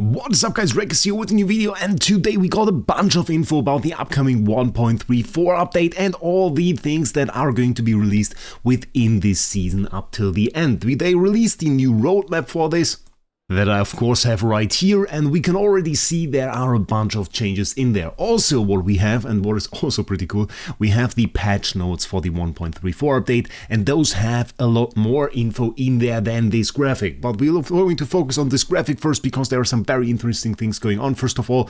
What's up guys, Wraec is here with a new video, and today we got a bunch of info about the upcoming 1.34 update and all the things that are going to be released within this season up till the end. They released the new roadmap for this that I of course have right here, and we can already see there are a bunch of changes in there. Also what we have, and what is also pretty cool, we have the patch notes for the 1.34 update, and those have a lot more info in there than this graphic. But we're going to focus on this graphic first because there are some very interesting things going on. First of all,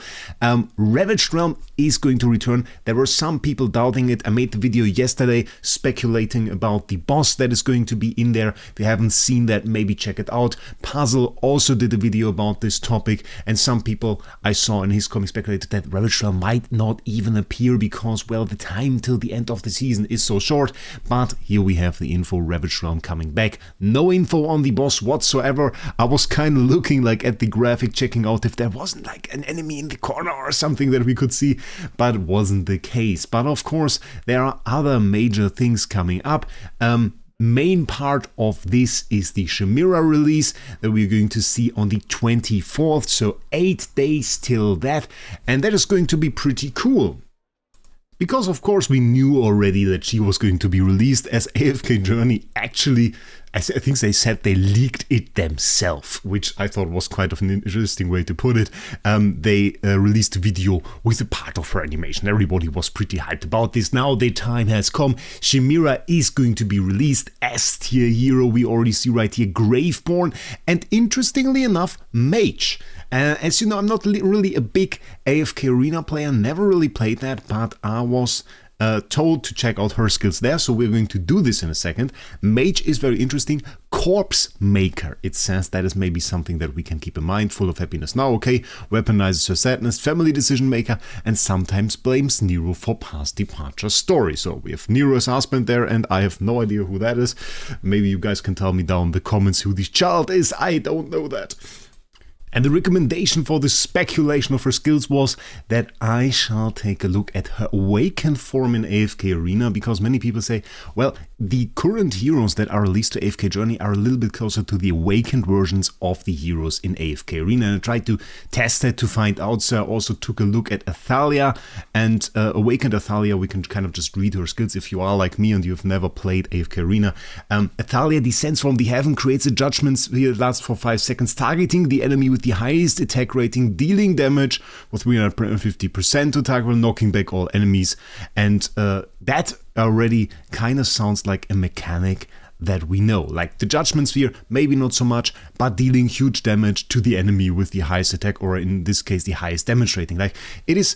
Ravaged Realm is going to return. There were some people doubting it. I made the video yesterday speculating about the boss that is going to be in there. If you haven't seen that, maybe check it out. Puzzle also did a video about this topic, and some people I saw in his comic speculated that Ravaged Realm might not even appear because, well, the time till the end of the season is so short. But here we have the info, Ravaged Realm coming back. No info on the boss whatsoever. I was kind of looking like at the graphic, checking out if there wasn't like an enemy in the corner or something that we could see, but it wasn't the case. But of course there are other major things coming up. Main part of this is the Shemira release that we're going to see on the 24th, so 8 days till that, and that is going to be pretty cool. Because of course we knew already that she was going to be released, as AFK Journey actually, I think they said they leaked it themselves, which I thought was quite of an interesting way to put it. They released a video with a part of her animation. Everybody was pretty hyped about this. Now the time has come. Shemira is going to be released as tier hero. We already see right here Graveborn, and interestingly enough, Mage. As you know, I'm not really a big AFK Arena player, never really played that, but I was told to check out her skills there, so we're going to do this in a second. Mage is very interesting. Corpse Maker, it says that is maybe something that we can keep in mind. Full of happiness now, okay. Weaponizes her sadness, family decision maker, and sometimes blames Nero for past departure story. So we have Nero as husband there, and I have no idea who that is. Maybe you guys can tell me down in the comments who this child is. I don't know that. And the recommendation for the speculation of her skills was that I shall take a look at her awakened form in AFK Arena, because many people say, well, the current heroes that are released to AFK Journey are a little bit closer to the awakened versions of the heroes in AFK Arena, and I tried to test that to find out. So I also took a look at Athalia, and awakened Athalia, we can kind of just read her skills if you are like me and you've never played AFK Arena. Athalia descends from the heaven, creates a judgment sphere that lasts for 5 seconds, targeting the enemy with the highest attack rating, dealing damage with 350% to target while knocking back all enemies. And that already kind of sounds like a mechanic that we know. Like the Judgment Sphere, maybe not so much, but dealing huge damage to the enemy with the highest attack, or in this case the highest damage rating. Like, it is,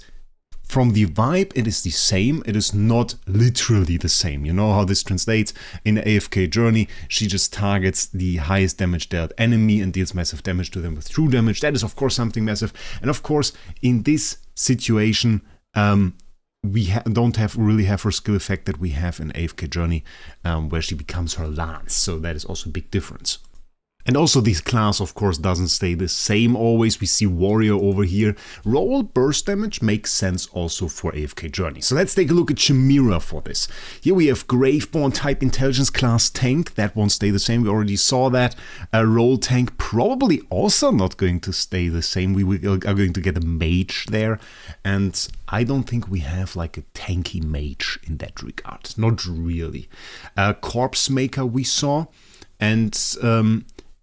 from the vibe, it is the same. It is not literally the same. You know how this translates in AFK Journey. She just targets the highest damage dealt enemy and deals massive damage to them with true damage. That is of course something massive. And of course in this situation we don't really have her skill effect that we have in AFK Journey, where she becomes her lance. So that is also a big difference. And also this class of course doesn't stay the same always. We see warrior over here. Roll burst damage makes sense also for AFK Journey. So let's take a look at Shemira for this. Here we have Graveborn type intelligence class tank. That won't stay the same. We already saw that. A roll tank probably also not going to stay the same. We are going to get a mage there. And I don't think we have like a tanky mage in that regard. Not really. Corpse Maker we saw. And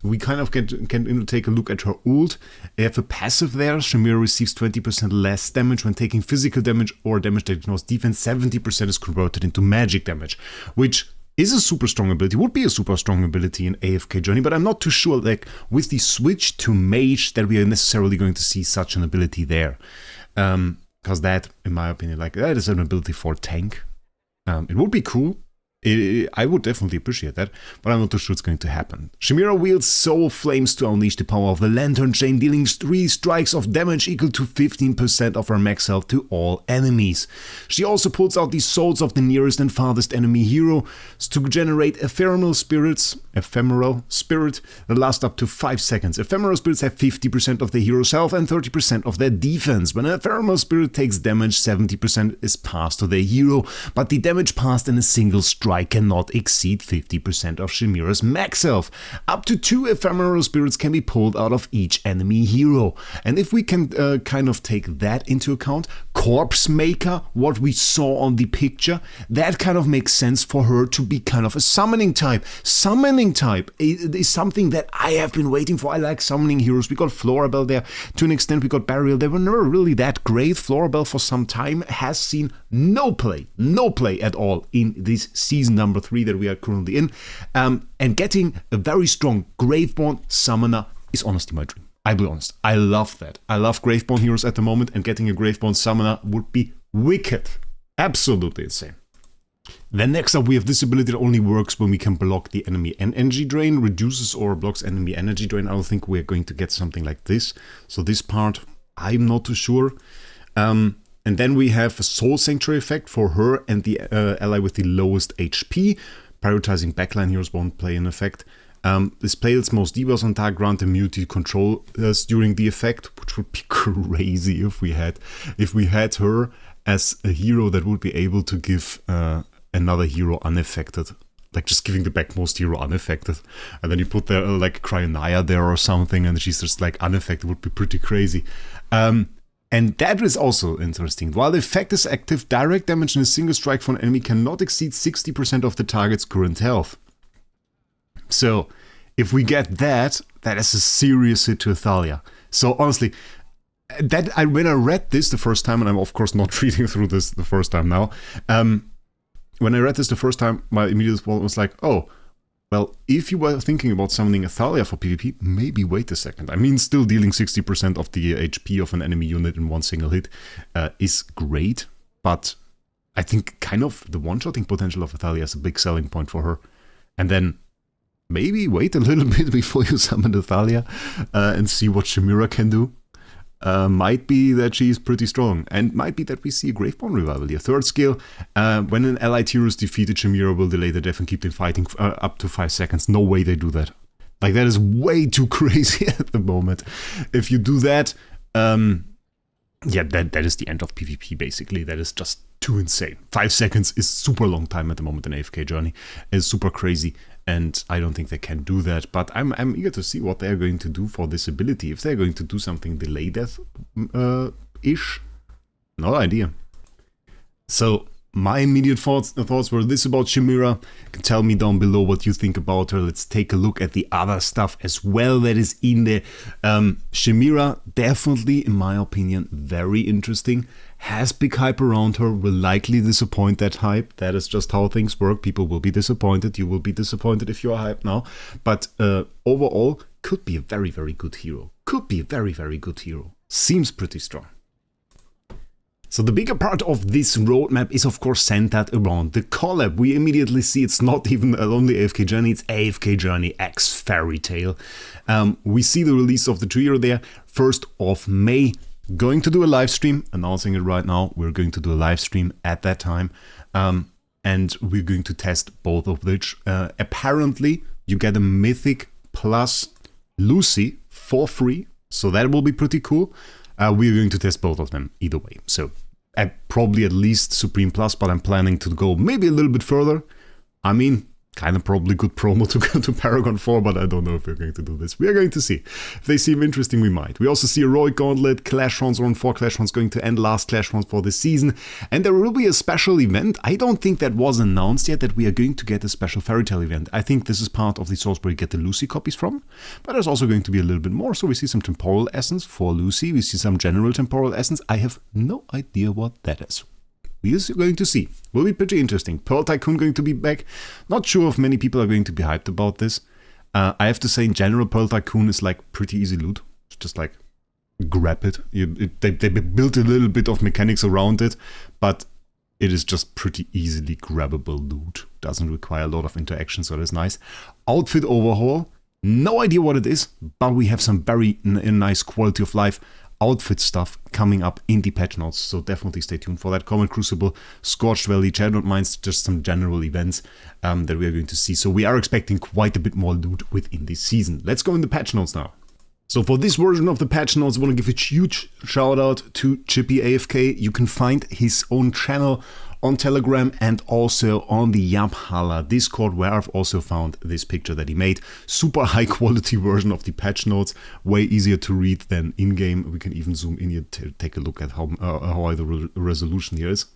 we kind of can take a look at her ult. I have a passive there. Shemira receives 20% less damage when taking physical damage or damage that ignores defense. 70% is converted into magic damage, which is a super strong ability, would be a super strong ability in AFK Journey, but I'm not too sure, like, with the switch to mage, that we are necessarily going to see such an ability there. Because that, in my opinion, like, that is an ability for tank. It would be cool. I would definitely appreciate that, but I'm not too sure it's going to happen. Shemira wields soul flames to unleash the power of the lantern chain, dealing 3 strikes of damage equal to 15% of her max health to all enemies. She also pulls out the souls of the nearest and farthest enemy hero to generate ephemeral spirit that last up to 5 seconds. Ephemeral spirits have 50% of the hero's health and 30% of their defense. When an ephemeral spirit takes damage, 70% is passed to the hero, but the damage passed in a single strike strike cannot exceed 50% of Shemira's max health. Up to 2 ephemeral spirits can be pulled out of each enemy hero. And if we can kind of take that into account, Corpse Maker, what we saw on the picture, that kind of makes sense for her to be kind of a summoning type. Summoning type is something that I have been waiting for. I like summoning heroes. We got Florabelle there to an extent, we got Burial. They were never really that great. Florabelle for some time has seen no play at all in this season number 3 that we are currently in. And getting a very strong Graveborn summoner is honestly my dream. I'll be honest. I love that. I love Graveborn heroes at the moment, and getting a Graveborn summoner would be wicked. Absolutely insane. Then next up we have this ability that only works when we can block the enemy energy drain, reduces or blocks enemy energy drain. I don't think we're going to get something like this. So this part, I'm not too sure. And then we have a Soul Sanctuary effect for her and the ally with the lowest HP. Prioritizing backline heroes won't play an effect. Display its most debuffs on target, grant immunity control during the effect, which would be crazy if we had her as a hero that would be able to give another hero unaffected. Like just giving the backmost hero unaffected. And then you put there like Cryonaya there or something and she's just like unaffected. Would be pretty crazy. And that is also interesting. While the effect is active, direct damage in a single strike for an enemy cannot exceed 60% of the target's current health. So, if we get that, that is a serious hit to Athalia. So honestly, when I read this the first time, and I'm of course not reading through this the first time now, when I read this the first time, my immediate thought was like, oh, well, if you were thinking about summoning Athalia for PvP, maybe wait a second. I mean, still dealing 60% of the HP of an enemy unit in one single hit is great, but I think kind of the one-shotting potential of Athalia is a big selling point for her. And then maybe wait a little bit before you summon Athalia and see what Shemira can do. Might be that she's pretty strong, and might be that we see a Graveborn revival here. Third skill, when an allied hero is defeated, Shemira will delay the death and keep them fighting up to 5 seconds. No way they do that. Like, that is way too crazy at the moment. If you do that, yeah, that is the end of PvP, basically. That is just too insane. 5 seconds is super long time at the moment in AFK journey. It's super crazy. And I don't think they can do that, but I'm eager to see what they're going to do for this ability. If they're going to do something delay death-ish, no idea. So my immediate thoughts were this about Shemira. You can tell me down below what you think about her. Let's take a look at the other stuff as well that is in there. Shemira, definitely, in my opinion, very interesting. Has big hype around her, will likely disappoint that hype. That is just how things work. People will be disappointed. You will be disappointed if you are hyped now. But overall, could be a very, very good hero. Could be a very, very good hero. Seems pretty strong. So the bigger part of this roadmap is of course centered around the collab. We immediately see it's not even a lonely AFK journey, it's AFK Journey X Fairy Tale. We see the release of the trio there, 1st of May. Going to do a live stream, announcing it right now. We're going to do a live stream at that time. And we're going to test both of which. Apparently, you get a Mythic plus Lucy for free. So that will be pretty cool. We're going to test both of them either way. So probably at least Supreme Plus, but I'm planning to go maybe a little bit further. I mean, kind of probably good promo to go to Paragon 4, but I don't know if we're going to do this. We are going to see. If they seem interesting, we might. We also see a Heroic Gauntlet, Clash Rounds, Round 4 Clash Rounds going to end, last Clash Rounds for this season. And there will be a special event. I don't think that was announced yet, that we are going to get a special Fairy Tale event. I think this is part of the source where you get the Lucy copies from. But there's also going to be a little bit more. So we see some Temporal Essence for Lucy. We see some General Temporal Essence. I have no idea what that is. We are going to see. Will be pretty interesting. Pearl Tycoon going to be back. Not sure if many people are going to be hyped about this. I have to say, in general, Pearl Tycoon is like pretty easy loot. It's just like grab it. They built a little bit of mechanics around it, but it is just pretty easily grabbable loot. Doesn't require a lot of interaction, so that's nice. Outfit overhaul. No idea what it is, but we have some very nice quality of life outfit stuff coming up in the patch notes, so definitely stay tuned for that. Common Crucible, Scorched Valley, Chariot Mines, just some general events that we are going to see. So we are expecting quite a bit more loot within this season. Let's go in the patch notes now. So for this version of the patch notes, I want to give a huge shout out to Chippy AFK. You can find his own channel on Telegram and also on the Yaphala Discord, where I've also found this picture that he made. Super high quality version of the patch notes, way easier to read than in-game. We can even zoom in here to take a look at how high the resolution here is.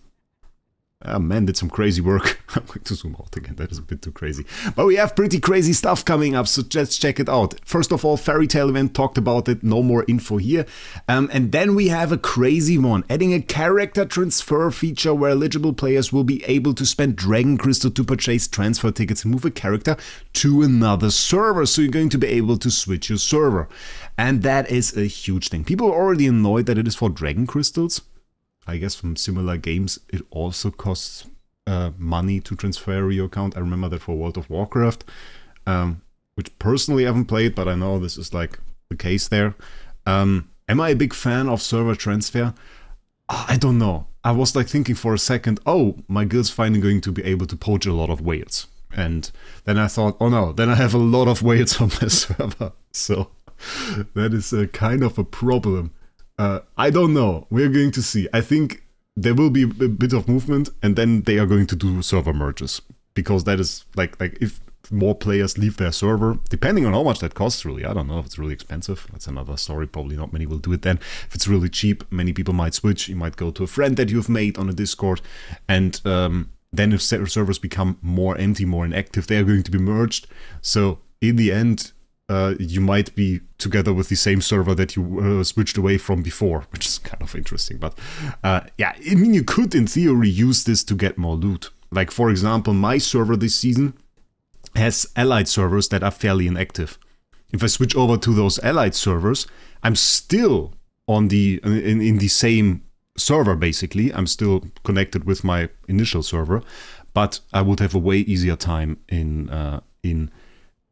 Man did some crazy work. I'm going to zoom out again, that is a bit too crazy. But we have pretty crazy stuff coming up, so let's check it out. First of all, Fairy Tail event, talked about it, no more info here. And then we have a crazy one, adding a character transfer feature where eligible players will be able to spend Dragon Crystal to purchase transfer tickets and move a character to another server. So you're going to be able to switch your server. And that is a huge thing. People are already annoyed that it is for Dragon Crystals. I guess from similar games, it also costs money to transfer your account. I remember that for World of Warcraft, which personally I haven't played, but I know this is like the case there. Am I a big fan of server transfer? I don't know. I was like thinking for a second, oh, my guild's finally going to be able to poach a lot of whales. And then I thought, oh no, then I have a lot of whales on my server. So that is kind of a problem. I don't know. We're going to see. I think there will be a bit of movement, and then they are going to do server merges, because that is like if more players leave their server, depending on how much that costs. Really, I don't know if it's really expensive. That's another story. Probably not many will do it then. If it's really cheap, many people might switch. You might go to a friend that you've made on a Discord, and then if servers become more empty, more inactive, they are going to be merged. So in the end, you might be together with the same server that you switched away from before, which is kind of interesting. But yeah, I mean, you could in theory use this to get more loot. Like, for example, my server this season has allied servers that are fairly inactive. If I switch over to those allied servers, I'm still on the in the same server, basically. I'm still connected with my initial server, but I would have a way easier time in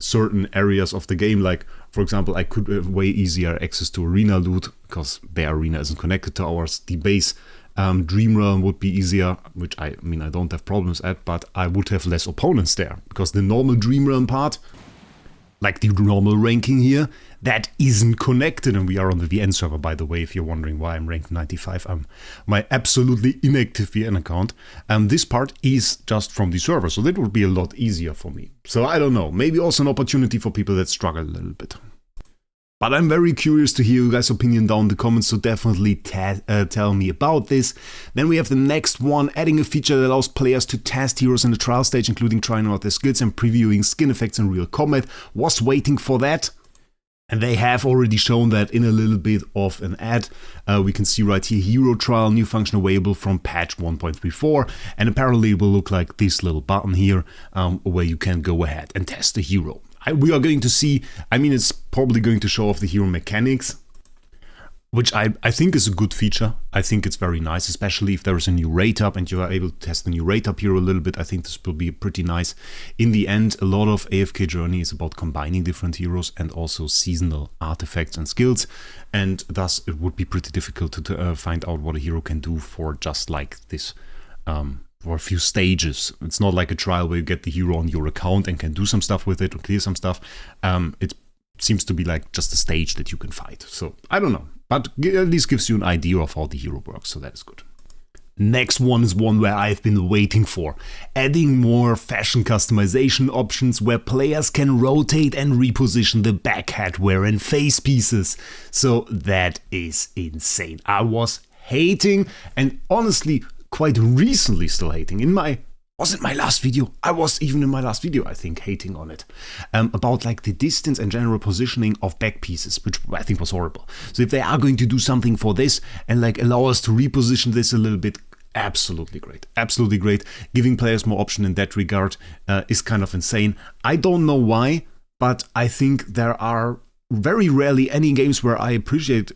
certain areas of the game. Like, for example, I could have way easier access to arena loot because their arena isn't connected to ours. The base Dream Realm would be easier, which I mean I don't have problems at, but I would have less opponents there because the normal Dream Realm part, like the normal ranking here, that isn't connected. And we are on the VN server, by the way, if you're wondering why I'm ranked 95. My absolutely inactive VN account. This part is just from the server, so that would be a lot easier for me. So I don't know, maybe also an opportunity for people that struggle a little bit. But I'm very curious to hear you guys' opinion down in the comments, so definitely tell me about this. Then we have the next one, adding a feature that allows players to test heroes in the trial stage, including trying out their skills and previewing skin effects in real combat. Was waiting for that. And they have already shown that in a little bit of an ad. We can see right here, Hero Trial, new function available from patch 1.34. And apparently it will look like this little button here, where you can go ahead and test the hero. We are going to see, I mean, it's probably going to show off the hero mechanics, which I think is a good feature. I think it's very nice, especially if there is a new rate up and you are able to test the new rate up hero a little bit. I think this will be pretty nice. In the end, a lot of AFK Journey is about combining different heroes and also seasonal artifacts and skills. And thus, it would be pretty difficult to find out what a hero can do for just like this, for a few stages. It's not like a trial where you get the hero on your account and can do some stuff with it or clear some stuff. It seems to be like just a stage that you can fight. So I don't know, but at least gives you an idea of how the hero works, so that is good. Next one is one where I've been waiting for, adding more fashion customization options where players can rotate and reposition the back headwear and face pieces. So that is insane. I was hating, and honestly quite recently still hating. Was it my last video? I was even in my last video, I think, hating on it. About like the distance and general positioning of back pieces, which I think was horrible. So if they are going to do something for this and like allow us to reposition this a little bit, absolutely great. Absolutely great. Giving players more option in that regard is kind of insane. I don't know why, but I think there are very rarely any games where I appreciate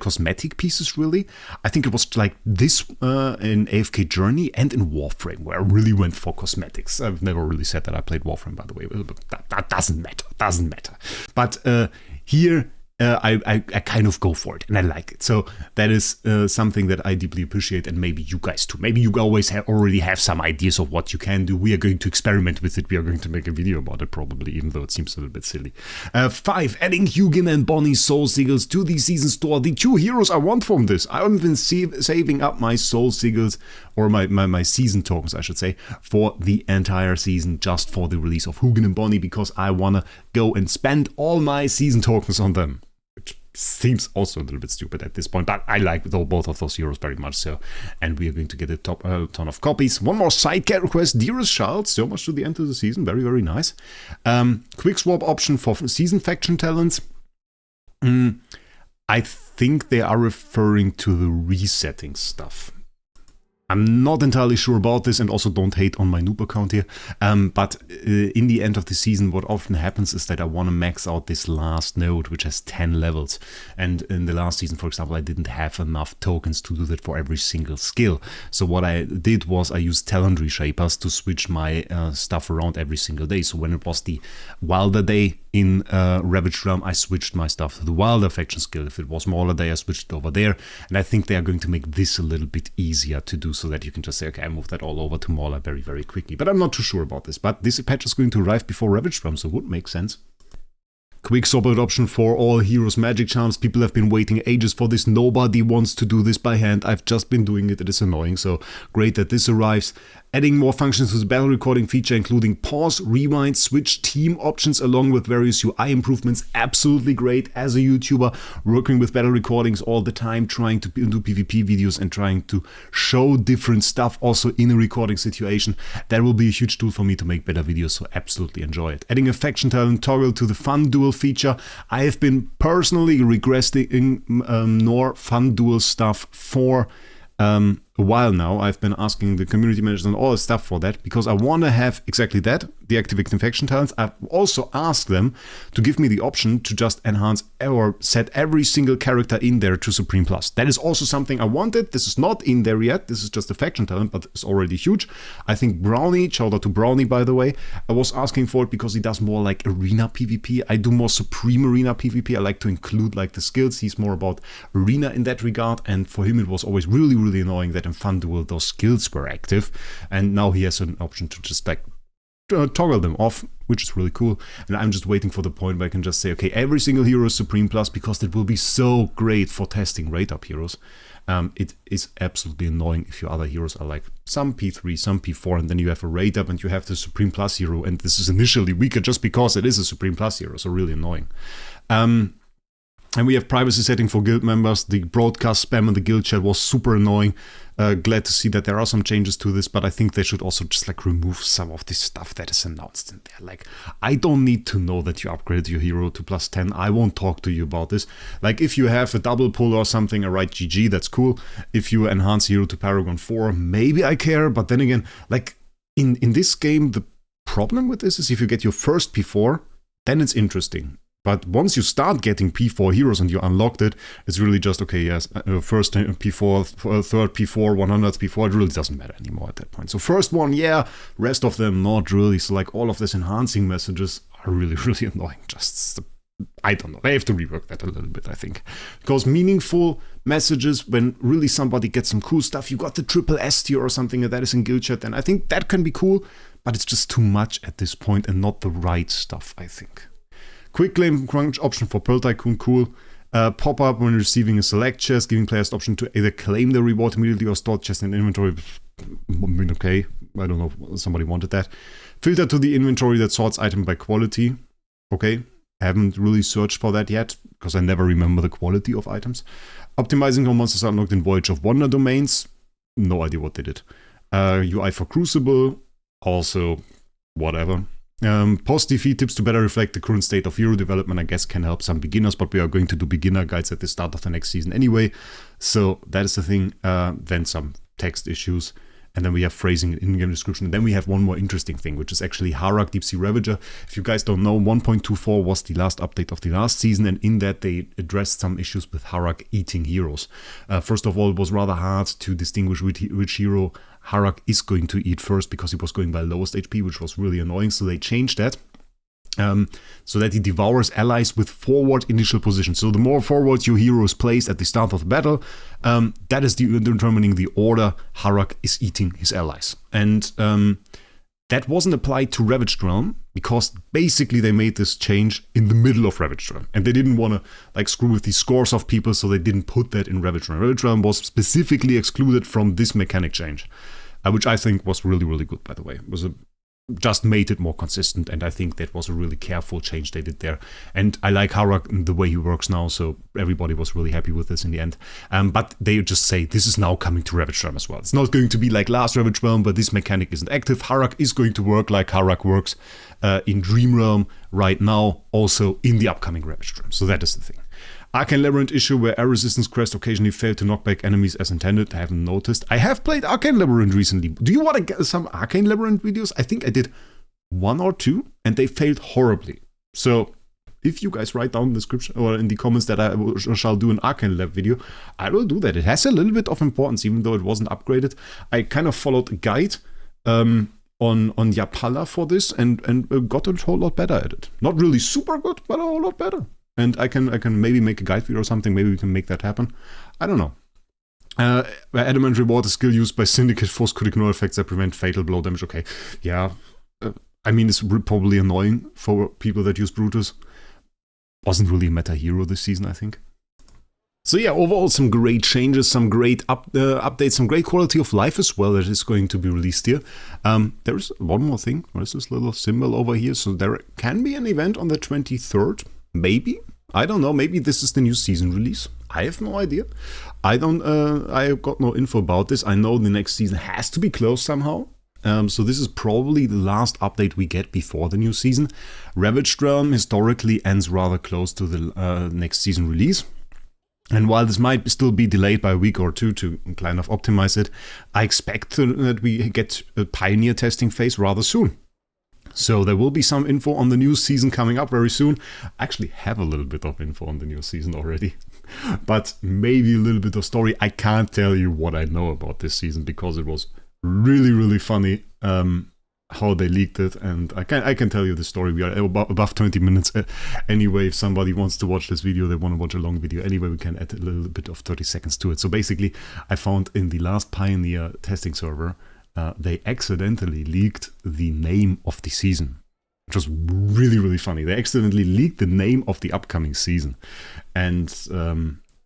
cosmetic pieces, really. I think it was like this in AFK Journey and in Warframe, where I really went for cosmetics. I've never really said that I played Warframe, by the way, but that doesn't matter. But here, I kind of go for it and I like it. So that is something that I deeply appreciate, and maybe you guys too. Maybe you always already have some ideas of what you can do. We are going to experiment with it. We are going to make a video about it probably, even though it seems a little bit silly. 5, adding Hugin and Bonnie's soul sigils to the season store. The 2 heroes I want from this. I haven't been saving up my soul sigils, or my season tokens I should say, for the entire season, just for the release of Hugin and Bonnie, because I want to go and spend all my season tokens on them. Which seems also a little bit stupid at this point, but I like both of those heroes very much so, and we are going to get a ton of copies. One more sidecar request, Dearest Child, so much to the end of the season, very, very nice. Quick swap option for season faction talents. I think they are referring to the resetting stuff. I'm not entirely sure about this, and also don't hate on my noob account here, but in the end of the season what often happens is that I want to max out this last node, which has 10 levels, and in the last season, for example, I didn't have enough tokens to do that for every single skill. So what I did was I used talent reshapers to switch my stuff around every single day. So when it was the Wilder day in Ravaged Realm, I switched my stuff to the Wilder faction skill. If it was Mauler day, I switched it over there, and I think they are going to make this a little bit easier to do, so that you can just say, okay, I move that all over to Mauler very, very quickly. But I'm not too sure about this. But this patch is going to arrive before Ravaged Realm, so it would make sense. Quick swap out option for all heroes magic charms. People have been waiting ages for this. Nobody wants to do this by hand. I've just been doing it. It is annoying. So great that this arrives. Adding more functions to the battle recording feature, including pause, rewind, switch team options, along with various UI improvements. Absolutely great. As a YouTuber, working with battle recordings all the time, trying to do PvP videos and trying to show different stuff also in a recording situation. That will be a huge tool for me to make better videos, so absolutely enjoy it. Adding a faction talent toggle to the fun duel feature. I have been personally requesting more fun duel stuff for a while now. I've been asking the community managers and all the stuff for that, because I want to have exactly that, the activating faction talents. I've also asked them to give me the option to just enhance or set every single character in there to Supreme Plus. That is also something I wanted. This is not in there yet. This is just a faction talent, but it's already huge. I think Brownie, shout out to Brownie by the way, I was asking for it because he does more like arena PvP. I do more Supreme arena PvP. I like to include like the skills. He's more about arena in that regard, and for him it was always really, really annoying that in Fun Duel those skills were active, and now he has an option to just like toggle them off, which is really cool. And I'm just waiting for the point where I can just say, okay, every single hero is Supreme Plus, because it will be so great for testing rate up heroes. It is absolutely annoying if your other heroes are like some P3, some P4, and then you have a rate up and you have the Supreme Plus hero, and this is initially weaker just because it is a Supreme Plus hero, so really annoying. And we have privacy setting for guild members. The broadcast spam in the guild chat was super annoying. Glad to see that there are some changes to this, but I think they should also just like remove some of this stuff that is announced in there. Like, I don't need to know that you upgraded your hero to +10. I won't talk to you about this. Like, if you have a double pull or something, I write GG, that's cool. If you enhance hero to Paragon 4, maybe I care, but then again, like, in this game, the problem with this is if you get your first P4, then it's interesting. But once you start getting P4 heroes and you unlocked it, it's really just, okay, yes, first P4, third P4, 100th P4, it really doesn't matter anymore at that point. So first one, yeah, rest of them, not really. So like all of these enhancing messages are really, really annoying. Just, I don't know, they have to rework that a little bit, I think. Because meaningful messages, when really somebody gets some cool stuff, you got the triple S tier or something that is in guild chat, and I think that can be cool, but it's just too much at this point and not the right stuff, I think. Quick claim crunch option for Pearl Tycoon, cool. Pop-up when receiving a select chest, giving players the option to either claim the reward immediately or store chest in inventory. Okay, I don't know, somebody wanted that. Filter to the inventory that sorts item by quality. Okay, haven't really searched for that yet, because I never remember the quality of items. Optimizing how monsters are unlocked in Voyage of Wonder domains. No idea what they did. UI for Crucible, also whatever. Post-defeat tips to better reflect the current state of hero development, I guess, can help some beginners, but we are going to do beginner guides at the start of the next season anyway. So that is the thing. Then some text issues. And then we have phrasing and in-game description. And then we have one more interesting thing, which is actually Harak Deep Sea Ravager. If you guys don't know, 1.24 was the last update of the last season, and in that they addressed some issues with Harak eating heroes. First of all, it was rather hard to distinguish which hero Harak is going to eat first, because he was going by lowest HP, which was really annoying, so they changed that. so that he devours allies with forward initial position. So the more forward your hero is placed at the start of the battle, that is determining the order Wraec is eating his allies. And that wasn't applied to Ravaged Realm, because basically they made this change in the middle of Ravaged Realm. And they didn't want to like screw with the scores of people, so they didn't put that in Ravaged Realm. Ravaged Realm was specifically excluded from this mechanic change, which I think was really, really good, by the way. It was just made it more consistent, and I think that was a really careful change they did there. And I like Wraec and the way he works now, so everybody was really happy with this in the end. But they just say this is now coming to Ravaged Realm as well. It's not going to be like last Ravaged Realm, but this mechanic isn't active. Wraec is going to work like Wraec works in Dream Realm right now, also in the upcoming Ravaged Realm. So that is the thing. Arcane Labyrinth issue where air resistance crest occasionally failed to knock back enemies as intended. I haven't noticed. I have played Arcane Labyrinth recently. Do you want to get some Arcane Labyrinth videos? I think I did 1 or 2 and they failed horribly. So if you guys write down in the description or in the comments that I shall do an Arcane Lab video, I will do that. It has a little bit of importance, even though it wasn't upgraded. I kind of followed a guide on Yapala for this and got a whole lot better at it. Not really super good, but a whole lot better. And I can maybe make a guide video or something. Maybe we can make that happen. I don't know. Adamant reward is skill used by Syndicate force could ignore effects that prevent fatal blow damage. Okay, yeah. I mean, it's probably annoying for people that use Brutus. Wasn't really a meta hero this season, I think. So yeah, overall some great changes, some great updates, some great quality of life as well that is going to be released here. There's one more thing. There's this little symbol over here. So there can be an event on the 23rd. Maybe. I don't know. Maybe this is the new season release. I have no idea. I got no info about this. I know the next season has to be closed somehow. So this is probably the last update we get before the new season. Ravaged Realm historically ends rather close to the next season release. And while this might still be delayed by a week or two to kind of optimize it, I expect that we get a pioneer testing phase rather soon. So there will be some info on the new season coming up very soon. I actually have a little bit of info on the new season already. But maybe a little bit of story. I can't tell you what I know about this season because it was really, really funny how they leaked it. And I can tell you the story. We are above 20 minutes. Anyway, if somebody wants to watch this video, they want to watch a long video. Anyway, we can add a little bit of 30 seconds to it. So basically, I found in the last Pioneer testing server, they accidentally leaked the name of the season, which was really, really funny. They accidentally leaked the name of the upcoming season. And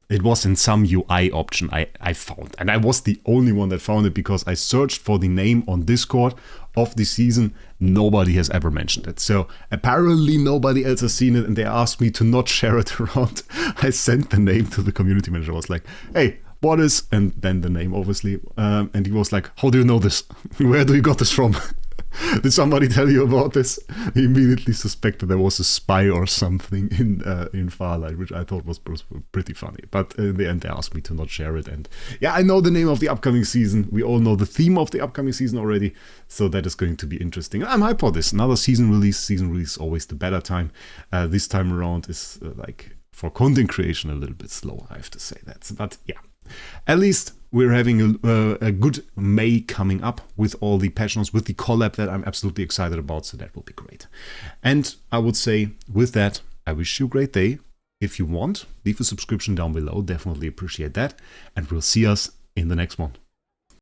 it was in some UI option I found. And I was the only one that found it because I searched for the name on Discord of the season. Nobody has ever mentioned it. So apparently nobody else has seen it and they asked me to not share it around. I sent the name to the community manager. I was like, hey, what is, and then the name obviously, and he was like, how do you know this? Where do you got this from? Did somebody tell you about this? He immediately suspected there was a spy or something in Farlight, which I thought was pretty funny. But in the end, they asked me to not share it. And yeah, I know the name of the upcoming season. We all know the theme of the upcoming season already. So that is going to be interesting. I'm hyped for this. Another season release. Season release is always the better time. This time around is like for content creation a little bit slow, I have to say that. But yeah. At least we're having a good May coming up with all the patch notes, with the collab that I'm absolutely excited about, so that will be great. And I would say with that, I wish you a great day. If you want, leave a subscription down below, definitely appreciate that. And we'll see us in the next one.